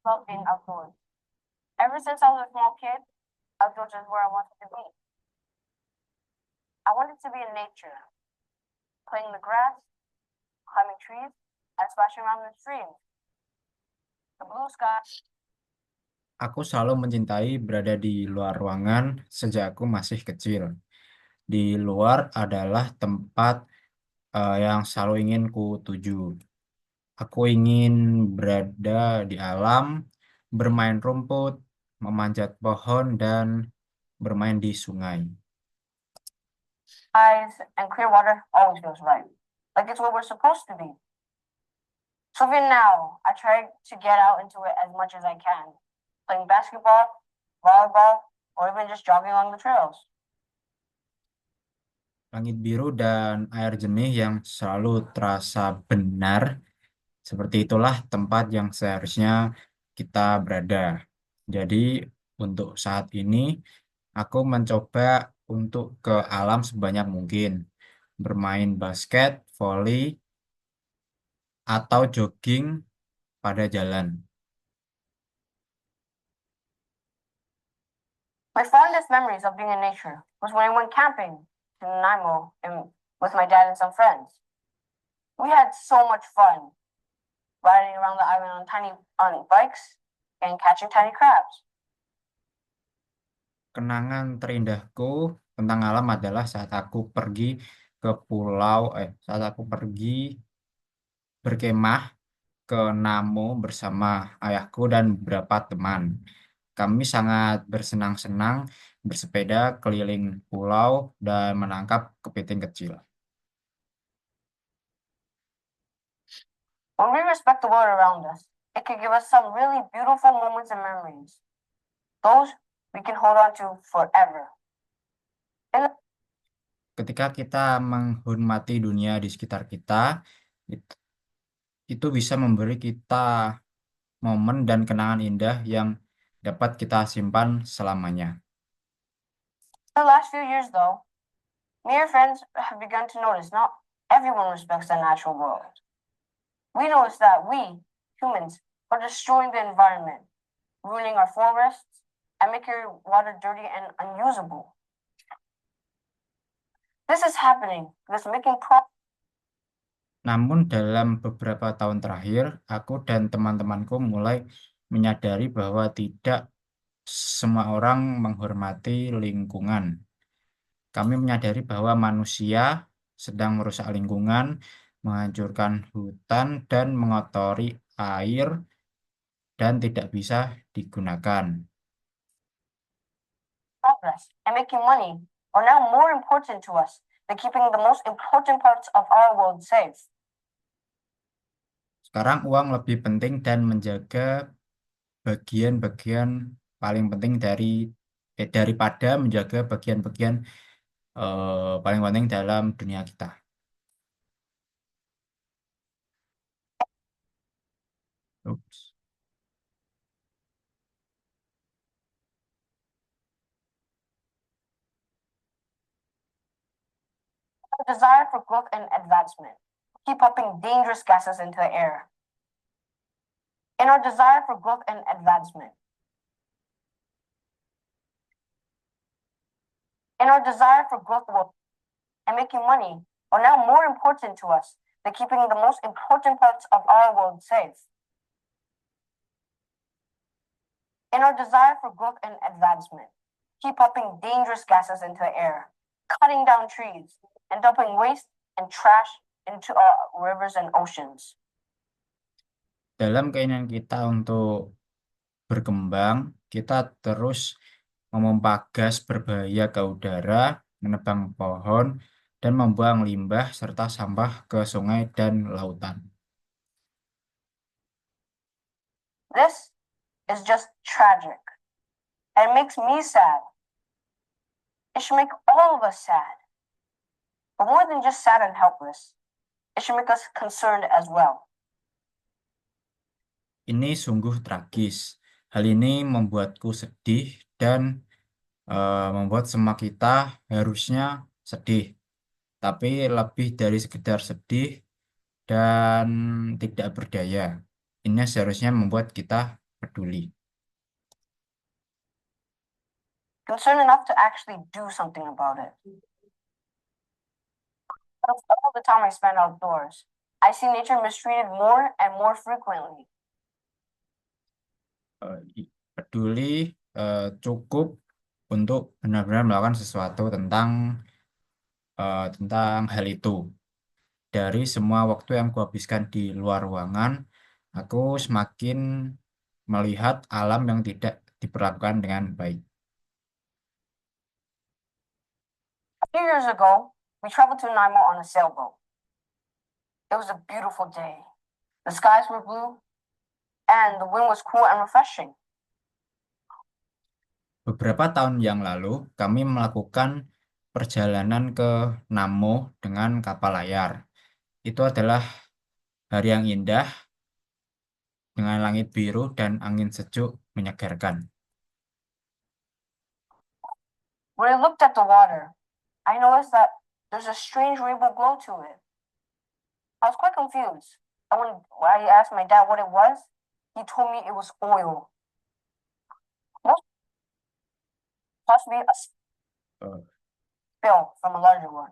love being outdoors. Ever since I was a small kid, outdoors is where I wanted to be. I wanted to be in nature, playing in the grass, climbing trees, and splashing around in streams. The blue sky. Aku selalu mencintai berada di luar ruangan sejak aku masih kecil. Di luar adalah tempat yang selalu ingin ku tuju. Aku ingin berada di alam, bermain rumput, memanjat pohon, dan bermain di sungai. Eyes and clear water always feels right, like it's where we're supposed to be. So even now, I try to get out into it as much as I can, playing basketball, volleyball, or even just jogging along the trails. Langit biru dan air jernih yang selalu terasa benar, seperti itulah tempat yang seharusnya kita berada. Jadi, untuk saat ini, aku mencoba untuk ke alam sebanyak mungkin, bermain basket, volley, atau jogging pada jalan. My fondest memories of being in nature was when I went camping to Nanaimo with my dad and some friends. We had so much fun riding around the island on bikes and catching tiny crabs. Kenangan terindahku tentang alam adalah saat aku pergi ke saat aku pergi berkemah ke Namo bersama ayahku dan beberapa teman. Kami sangat bersenang-senang bersepeda keliling pulau dan menangkap kepiting kecil. When we respect the world around us, it can give us some really beautiful moments and memories. Those we can hold on to forever. Ketika kita menghormati dunia di sekitar kita, it- itu bisa memberi kita momen dan kenangan indah yang dapat kita simpan selamanya. The last few years, though, me and friends have begun to notice not everyone respects the natural world. We notice that we, humans, are destroying the environment, ruining our forests, and making water dirty and unusable. This is happening because making progress. Namun dalam beberapa tahun terakhir, aku dan teman-temanku mulai menyadari bahwa tidak semua orang menghormati lingkungan. Kami menyadari bahwa manusia sedang merusak lingkungan, menghancurkan hutan, dan mengotori air, dan tidak bisa digunakan. Progress and making money are now more important to us than keeping the most important parts of our world safe. Sekarang uang lebih penting dan menjaga bagian-bagian paling penting daripada menjaga bagian-bagian paling penting dalam dunia kita. Oops. A desire for growth and advancement, keep pumping dangerous gases into the air. In our desire for growth and advancement, in our desire for growth and making money are now more important to us than keeping the most important parts of our world safe. In our desire for growth and advancement, keep pumping dangerous gases into the air, cutting down trees, and dumping waste and trash into our rivers and oceans. Dalam keinginan kita untuk berkembang, kita terus memompa gas berbahaya ke udara, menebang pohon, dan membuang limbah serta sampah ke sungai dan lautan. This is just tragic, and it makes me sad. It should make all of us sad. But more than just sad and helpless, it should make us concerned as well. Ini sungguh tragis. Hal ini membuatku sedih dan membuat semua kita harusnya sedih. Tapi lebih dari sekedar sedih dan tidak berdaya. Ini seharusnya membuat kita peduli. Concerned enough to actually do something about it. Of all the time I spend outdoors, I see nature mistreated more and more frequently. Peduli cukup untuk benar-benar melakukan sesuatu tentang hal itu. Dari semua waktu yang kuhabiskan di luar ruangan, aku semakin melihat alam yang tidak diperlakukan dengan baik. A few years ago, we traveled to Nanaimo on a sailboat. It was a beautiful day. The skies were blue, and the wind was cool and refreshing. Beberapa tahun yang lalu, kami melakukan perjalanan ke Namo dengan kapal layar. Itu adalah hari yang indah dengan langit biru dan angin sejuk menyegarkan. When I looked at the water, I noticed that there's a strange rainbow glow to it. I was quite confused. And when I asked my dad what it was, he told me it was oil. Must be a Eh, spill from a larger one.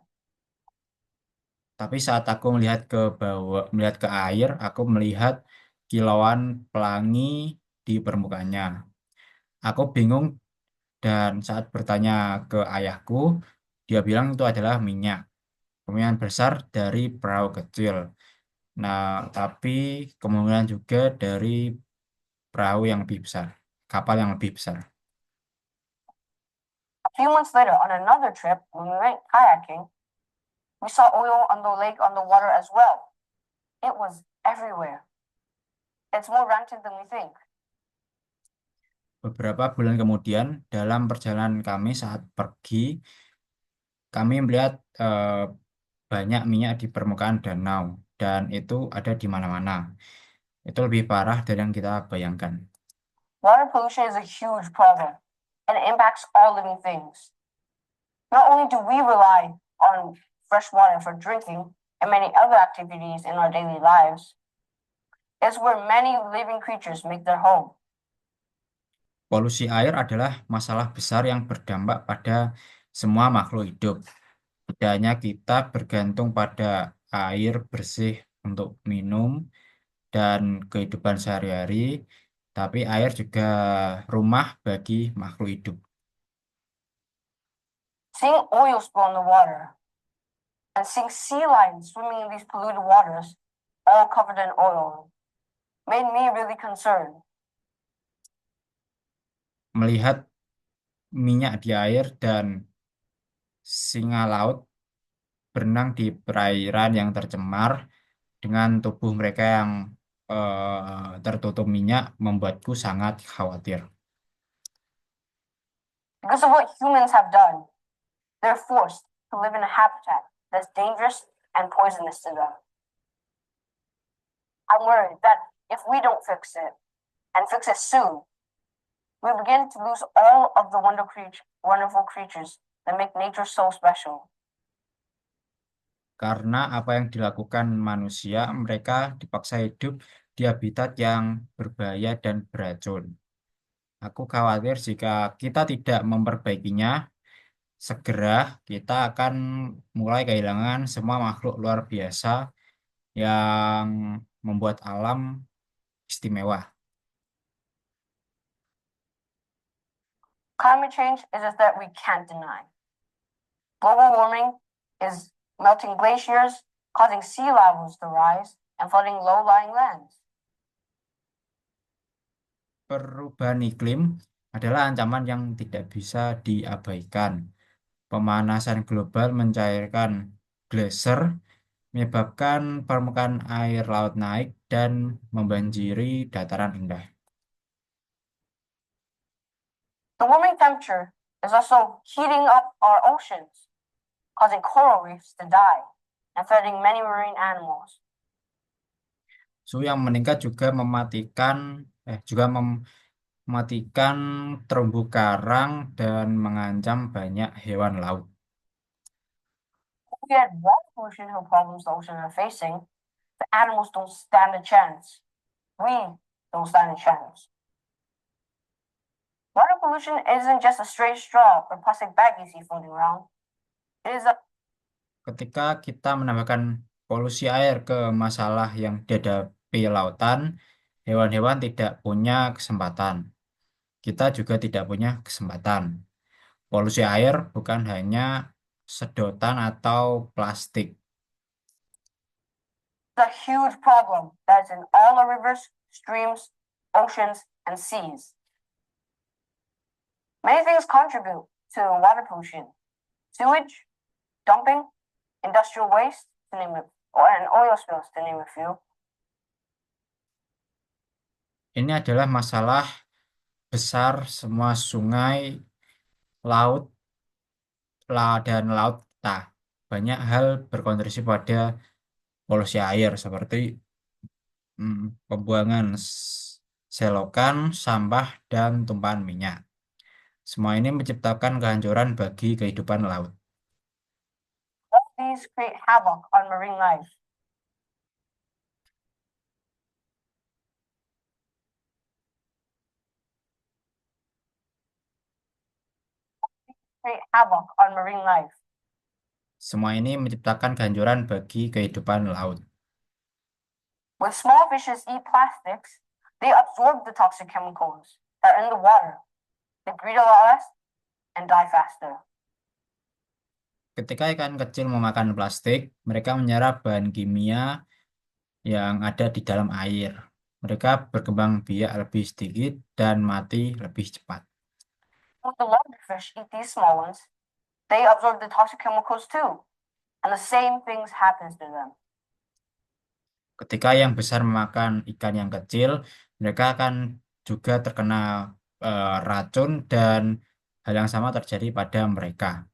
Tapi saat aku melihat ke air, aku melihat kilauan pelangi di permukaannya. Aku bingung dan saat bertanya ke ayahku, dia bilang itu adalah minyak, kemungkinan besar dari perahu kecil. Nah, tapi kemungkinan juga dari perahu yang lebih besar, kapal yang lebih besar. A few months later, on another trip, when we went kayaking, we saw oil on the lake on the water as well. It was everywhere. It's more rancid than we think. Beberapa bulan kemudian, dalam perjalanan kami saat pergi, kami melihat banyak minyak di permukaan danau, dan itu ada di mana-mana. Itu lebih parah dari yang kita bayangkan. Water pollution is a huge problem, and it impacts all living things. Not only do we rely on fresh water for drinking and many other activities in our daily lives, it's where many living creatures make their home. Polusi air adalah masalah besar yang berdampak pada semua makhluk hidup. Tidak hanya kita bergantung pada air bersih untuk minum dan kehidupan sehari-hari, tapi air juga rumah bagi makhluk hidup. Seeing oil spill in the water and seeing sea lions swimming in these polluted waters, all covered in oil, made me really concerned. Melihat minyak di air dan singa laut berenang di perairan yang tercemar dengan tubuh mereka yang tertutup minyak membuatku sangat khawatir. Because of what humans have done, they're forced to live in a habitat that's dangerous and poisonous to them. I'm worried that if we don't fix it, and fix it soon, we begin to lose all of the wonderful creatures that make nature so special. Karena apa yang dilakukan manusia, mereka dipaksa hidup di habitat yang berbahaya dan beracun. Aku khawatir jika kita tidak memperbaikinya, segera kita akan mulai kehilangan semua makhluk luar biasa yang membuat alam istimewa. Climate change is a threat we can't deny. Global warming is melting glaciers, causing sea levels to rise, and flooding low-lying lands. Perubahan iklim adalah ancaman yang tidak bisa diabaikan. Pemanasan global mencairkan glaser, menyebabkan permukaan air laut naik dan membanjiri dataran rendah. The warming temperature is also heating up our oceans, causing coral reefs to die and threatening many marine animals. Suhu yang meningkat juga mematikan terumbu karang dan mengancam banyak hewan laut. If we add water pollution to the problems the oceans are facing, the animals don't stand a chance. We don't stand a chance. pollution isn't just a stray straw or plastic bag you see floating around. It is a Ketika kita menambahkan polusi air ke masalah yang dihadapi lautan, hewan-hewan tidak punya kesempatan. Kita juga tidak punya kesempatan. Polusi air bukan hanya sedotan atau plastik. a huge problem that is in all our rivers, streams, oceans, and seas. Many things contribute to water pollution. Sewage, dumping, industrial waste, to name it, and oil spills, to name a few. Ini adalah masalah besar semua sungai, laut, dan laut kita. Banyak hal berkontribusi pada polusi air seperti pembuangan selokan, sampah, dan tumpahan minyak. Semua ini menciptakan kehancuran bagi kehidupan laut. All these create havoc on marine life. Create havoc on marine life. Semua ini menciptakan kehancuran bagi kehidupan laut. When small fishes eat plastics, they absorb the toxic chemicals that are in the water. They breathe a lot less and die faster. Ketika ikan kecil memakan plastik, mereka menyerap bahan kimia yang ada di dalam air. Mereka berkembang biak lebih sedikit dan mati lebih cepat. When the larger fish eat these small ones, they absorb the toxic chemicals too, and the same things happens to them. Ketika yang besar memakan ikan yang kecil, mereka akan juga terkena racun dan hal yang sama terjadi pada mereka.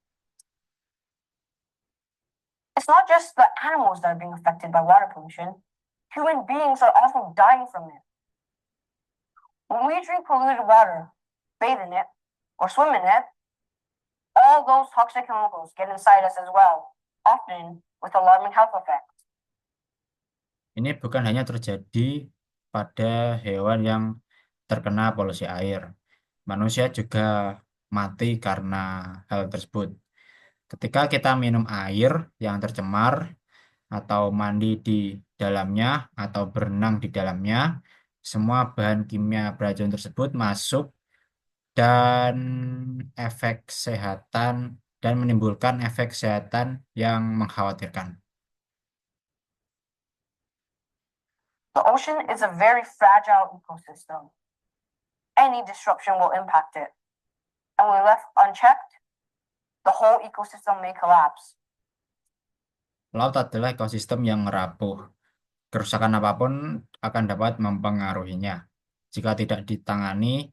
It's not just the animals that are being affected by water pollution. Human beings are also dying from it. When we drink polluted water, bathe in it, or swim in it, all those toxic chemicals get inside us as well, often with alarming health effects. Ini bukan hanya terjadi pada hewan yang terkena polusi air. Manusia juga mati karena hal tersebut. Ketika kita minum air yang tercemar atau mandi di dalamnya atau berenang di dalamnya, semua bahan kimia beracun tersebut masuk dan menimbulkan efek kesehatan yang mengkhawatirkan. The ocean is a very fragile ecosystem. Any disruption will impact it. And when left unchecked, the whole ecosystem may collapse. Laut adalah ekosistem yang rapuh. Kerusakan apapun akan dapat mempengaruhinya. Jika tidak ditangani,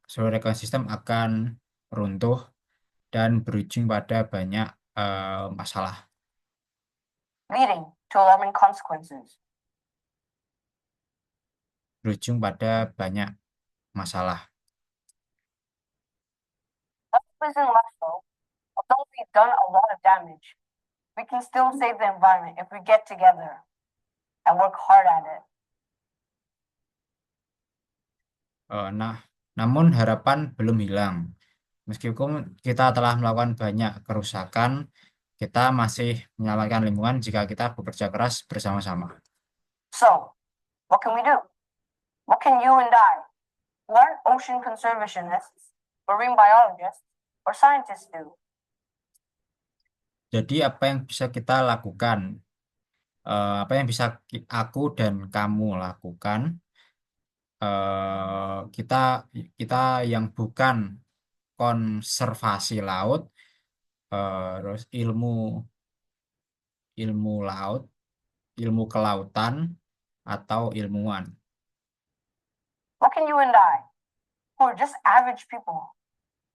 seluruh ekosistem akan runtuh dan berujung pada banyak masalah. Leading to alarming consequences. Berujung pada banyak masalah. Prison left though, although we've done a lot of damage, we can still save the environment if we get together and work hard at it. Namun harapan belum hilang. Meskipun kita telah melakukan banyak kerusakan, kita masih menyelamatkan lingkungan jika kita bekerja keras bersama-sama. So, what can we do? What can you and I, who aren't ocean conservationists, marine biologists, or scientists do? Jadi apa yang bisa kita lakukan? Apa yang bisa aku dan kamu lakukan? Kita yang bukan konservasi laut, terus ilmu laut, ilmu kelautan, atau ilmuwan. What can you and I, who are just average people,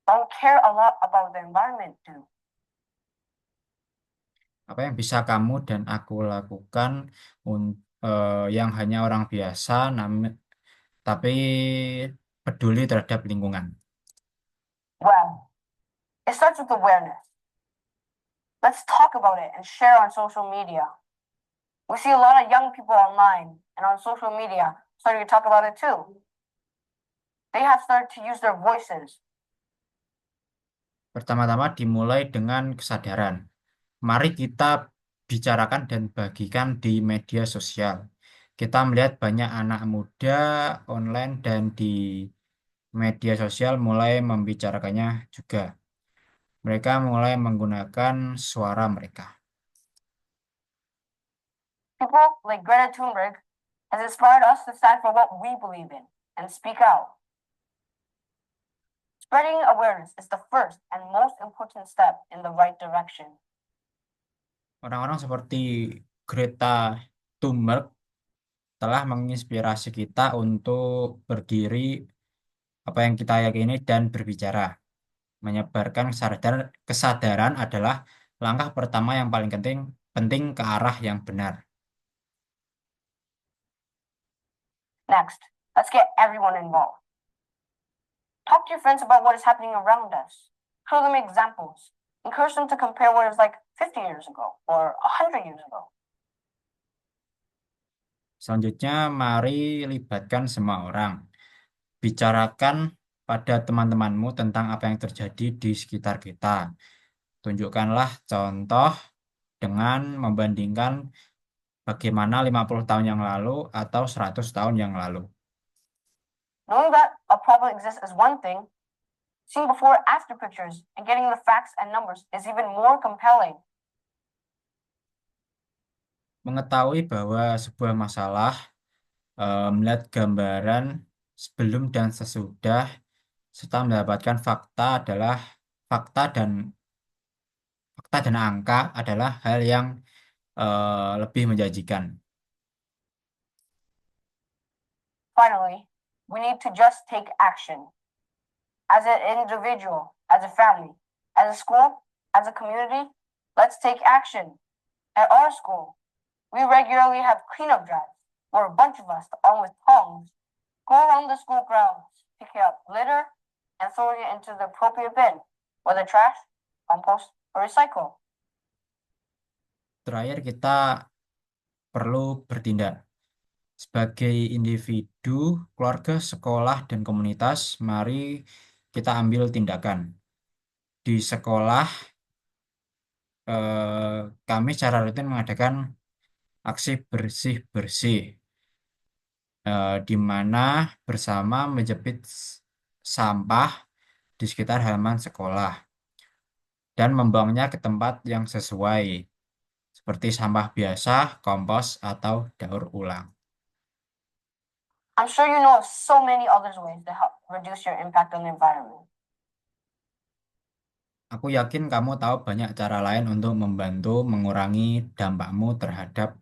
don't care a lot about the environment do? Apa yang bisa kamu dan aku lakukan yang hanya orang biasa, tapi peduli terhadap lingkungan? Well, it starts with awareness. Let's talk about it and share on social media. We see a lot of young people online and on social media starting to talk about it too. they have started to use their voices. Pertama-tama dimulai dengan kesadaran. Mari kita bicarakan dan bagikan di media sosial. Kita melihat banyak anak muda online dan di media sosial mulai membicarakannya juga. Mereka mulai menggunakan suara mereka. People like Greta Thunberg has inspired us to stand for what we believe in and speak out. Spreading awareness is the first and most important step in the right direction. Orang-orang seperti Greta Thunberg telah menginspirasi kita untuk berdiri apa yang kita yakini dan berbicara. Menyebarkan kesadaran adalah langkah pertama yang paling penting ke arah yang benar. Next, let's get everyone involved. Talk to your friends about what is happening around us. Show them examples. Encourage them to compare what it was like 50 years ago or 100 years ago. Selanjutnya, mari libatkan semua orang. Bicarakan pada teman-temanmu tentang apa yang terjadi di sekitar kita. Tunjukkanlah contoh dengan membandingkan bagaimana 50 tahun yang lalu atau 100 tahun yang lalu. Knowing that a problem exists is one thing. Seeing before and after pictures and getting the facts and numbers is even more compelling. Mengetahui bahwa sebuah masalah, melihat gambaran sebelum dan sesudah, serta mendapatkan fakta dan angka adalah hal yang lebih menjanjikan. Finally, we need to just take action. As an individual, as a family, as a school, as a community, let's take action. At our school, we regularly have cleanup drives where a bunch of us, armed with tongs, go around the school grounds, picking up litter and throwing it into the appropriate bin, whether trash, compost, or recycle. Terakhir, kita perlu bertindak. Sebagai individu, keluarga, sekolah, dan komunitas, mari kita ambil tindakan. Di sekolah, kami secara rutin mengadakan aksi bersih-bersih, di mana bersama menjepit sampah di sekitar halaman sekolah dan membuangnya ke tempat yang sesuai, seperti sampah biasa, kompos, atau daur ulang. I'm sure you know of so many other ways to help reduce your impact on the environment. Aku yakin kamu tahu banyak cara lain untuk membantu mengurangi dampakmu terhadap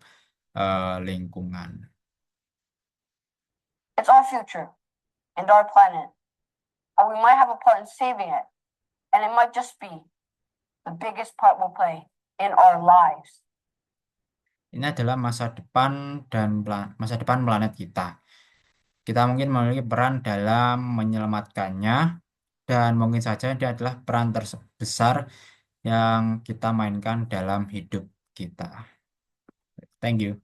lingkungan. It's our future and our planet, and we might have a part in saving it, and it might just be the biggest part we'll play in our lives. Ini adalah masa depan planet kita. Kita mungkin memiliki peran dalam menyelamatkannya, dan mungkin saja ini adalah peran terbesar yang kita mainkan dalam hidup kita. Thank you.